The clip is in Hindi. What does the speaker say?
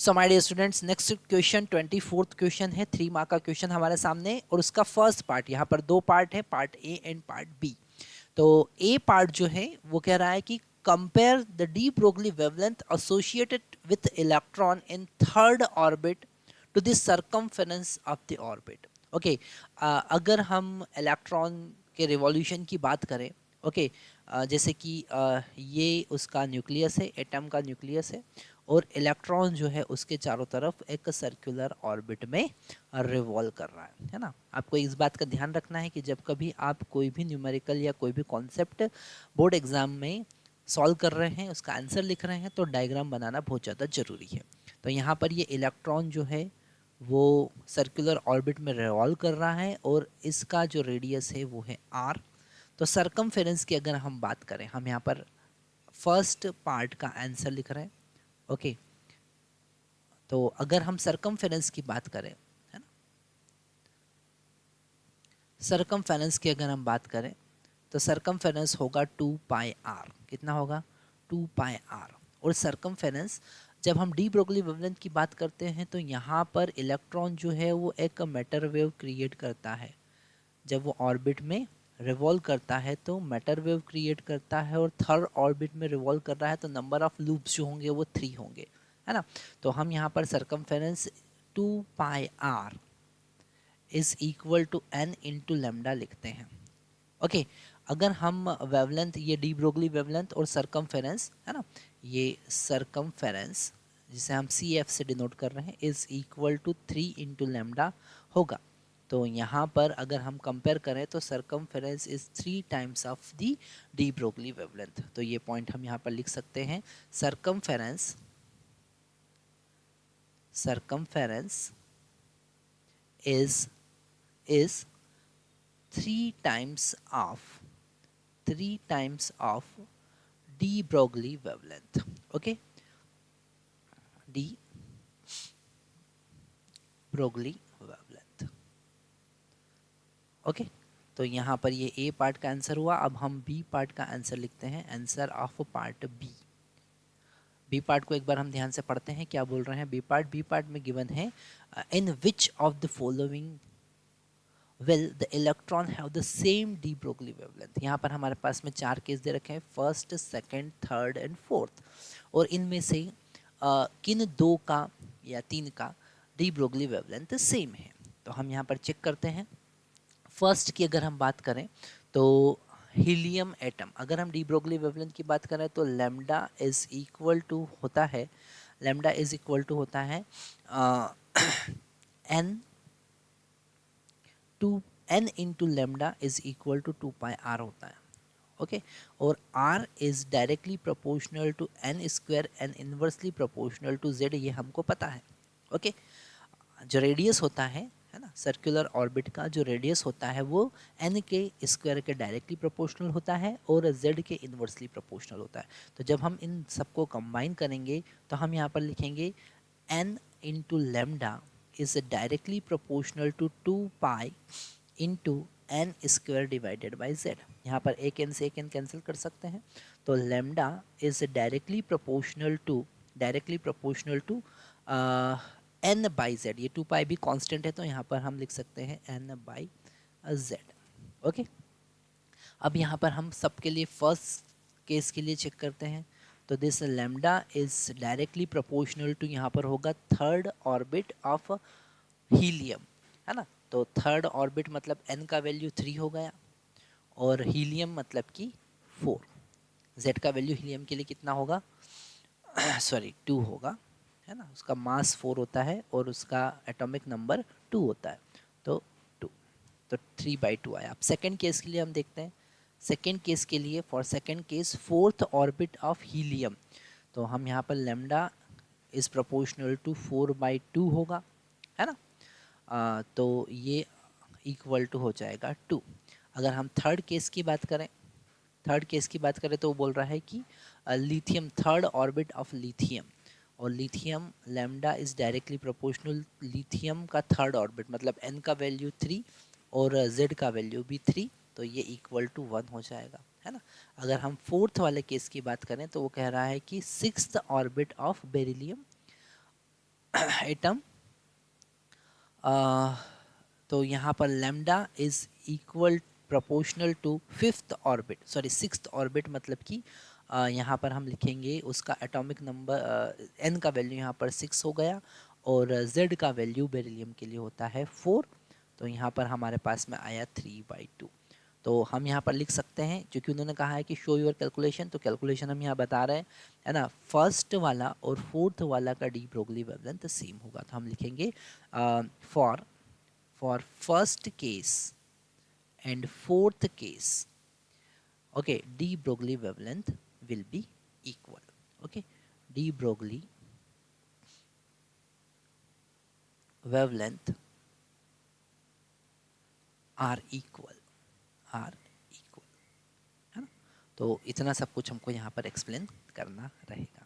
So my dear students, next question 24th question है, 3 मार्क का क्वेश्चन हमारे सामने और उसका फर्स्ट पार्ट, यहाँ पर दो पार्ट है, part A and part B. तो ए पार्ट जो है वो कह रहा है कि compare the de Broglie wavelength associated with electron in third orbit to the circumference of the orbit. Okay, अगर हम इलेक्ट्रॉन के रिवॉल्यूशन की बात करें, ओके, जैसे कि ये उसका न्यूक्लियस है, एटम का न्यूक्लियस है, और इलेक्ट्रॉन जो है उसके चारों तरफ एक सर्कुलर ऑर्बिट में रिवॉल्व कर रहा है ना। आपको इस बात का ध्यान रखना है कि जब कभी आप कोई भी न्यूमेरिकल या कोई भी कॉन्सेप्ट बोर्ड एग्जाम में सॉल्व कर रहे हैं, उसका आंसर लिख रहे हैं, तो डायग्राम बनाना बहुत ज़्यादा ज़रूरी है। तो यहाँ पर ये इलेक्ट्रॉन जो है वो सर्कुलर ऑर्बिट में रिवॉल्व कर रहा है और इसका जो रेडियस है वो है r। तो सरकमफेरेंस की अगर हम बात करें, हम यहाँ पर फर्स्ट पार्ट का आंसर लिख रहे हैं। ओके, तो अगर हम सरकमफेरेंस की बात करें, है ना, सरकमफेरेंस की अगर हम बात करें तो सरकमफेरेंस होगा 2 पाई r। कितना होगा? 2 पाई r। और सरकमफेरेंस जब हम डी ब्रोगली वेवलेंथ की बात करते हैं तो यहाँ पर इलेक्ट्रॉन जो है वो एक मैटर वेव क्रिएट करता है। जब वो ऑर्बिट में रिवॉल्व करता है तो मैटर वेव क्रिएट करता है, और थर्ड ऑर्बिट में रिवॉल्व कर रहा है तो नंबर ऑफ लूप्स जो होंगे वो 3 होंगे, है ना। तो हम यहाँ पर circumference 2 pi r is equal to n into lambda लिखते हैं। ओके, अगर हम वेवलेंथ, ये डी ब्रोगली वेवलेंथ और सरकमफेरेंस, है ना, ये सरकमफेरेंस जिसे हम सी एफ से डिनोट कर रहे हैं is equal to 3 into lambda होगा। तो यहाँ पर अगर हम कंपेयर करें तो circumference is 3 times of the de Broglie wavelength. तो ये पॉइंट हम यहाँ पर लिख सकते हैं, circumference circumference is 3 times of de Broglie wavelength. Okay, de Broglie wavelength. Okay, तो यहाँ पर ये ए पार्ट का आंसर हुआ। अब हम बी पार्ट का आंसर लिखते हैं, answer of part B. B part को एक बार हम ध्यान से पढ़ते हैं, क्या बोल रहे हैं। बी पार्ट में गिवन है, in which of the following will the electron have the same de Broglie wavelength। यहाँ पर हमारे पास में 4 केस दे रखे हैं, first, second, third and fourth, और इनमें से किन 2 का या 3 का डी ब्रोगली वेवलेंथ सेम है। तो हम यहाँ पर चेक करते हैं। फर्स्ट की अगर हम बात करें तो हीलियम एटम, अगर हम डी ब्रोगली वेवलेंथ की बात करें तो लेमडा इज इक्वल टू होता है n to n into lambda is equal to 2 pi r होता है। ओके, और r is directly proportional to n square and inversely proportional to z, ये हमको पता है। ओके, जो रेडियस होता है ना, सर्कुलर ऑर्बिट का जो रेडियस होता है वो n के स्क्वायर के डायरेक्टली प्रोपोर्शनल होता है और z के इनवर्सली प्रोपोर्शनल होता है। तो जब हम इन सबको कंबाइन करेंगे तो हम यहाँ पर लिखेंगे n into lambda is directly proportional to 2 pi into n square divided by z। यहाँ पर एक n से एक n कैंसिल कर सकते हैं, तो lambda is directly proportional to n by z। ये 2 pi भी कांस्टेंट है तो यहाँ पर हम लिख सकते हैं n by z। ओके, अब यहाँ पर हम सबके लिए फर्स्ट केस के लिए चेक करते हैं। तो this lambda is directly proportional to, यहाँ पर होगा थर्ड ऑर्बिट ऑफ हीलियम, है ना। तो थर्ड ऑर्बिट मतलब n का वैल्यू 3 हो गया और हीलियम मतलब कि 4। z का वैल्यू हीलियम के लिए कितना होगा? सॉरी 2 होगा, है ना। उसका मास 4 होता है और उसका एटॉमिक नंबर 2 होता है, तो 2, तो 3/2 आया। अब सेकेंड केस के लिए हम देखते हैं। सेकेंड केस के लिए, for second case fourth orbit of helium, तो हम यहाँ पर लेमडा इज प्रोपोर्शनल टू 4/2 होगा, है ना। तो ये इक्वल टू हो जाएगा 2। अगर हम थर्ड केस की बात करें तो वो बोल रहा है कि lithium, third orbit of lithium, और lithium lambda is directly proportional lithium का थर्ड ऑर्बिट मतलब n का वैल्यू 3 और z का वैल्यू भी 3, तो ये इक्वल टू 1 हो जाएगा, है ना। अगर हम फोर्थ वाले केस की बात करें तो वो कह रहा है कि sixth orbit of beryllium atom, तो यहाँ पर lambda is equal proportional to fifth orbit, sorry sixth orbit, मतलब कि यहाँ पर हम लिखेंगे उसका एटॉमिक नंबर n का वैल्यू यहाँ पर 6 हो गया, और z का वैल्यू बेरिलियम के लिए होता है 4, तो यहाँ पर हमारे पास में आया 3/2। तो हम यहाँ पर लिख सकते हैं, क्योंकि उन्होंने कहा है कि शो योर कैलकुलेशन, तो कैलकुलेशन हम यहाँ बता रहे हैं, है ना। फर्स्ट वाला और फोर्थ वाला का डी ब्रोगली वेवलेंथ सेम होगा, तो हम लिखेंगे for first case and fourth case, okay, de Broglie wavelength will be equal, okay, de Broglie wavelength are equal, are equal, है ना। तो इतना सब कुछ हमको यहाँ पर एक्सप्लेन करना रहेगा।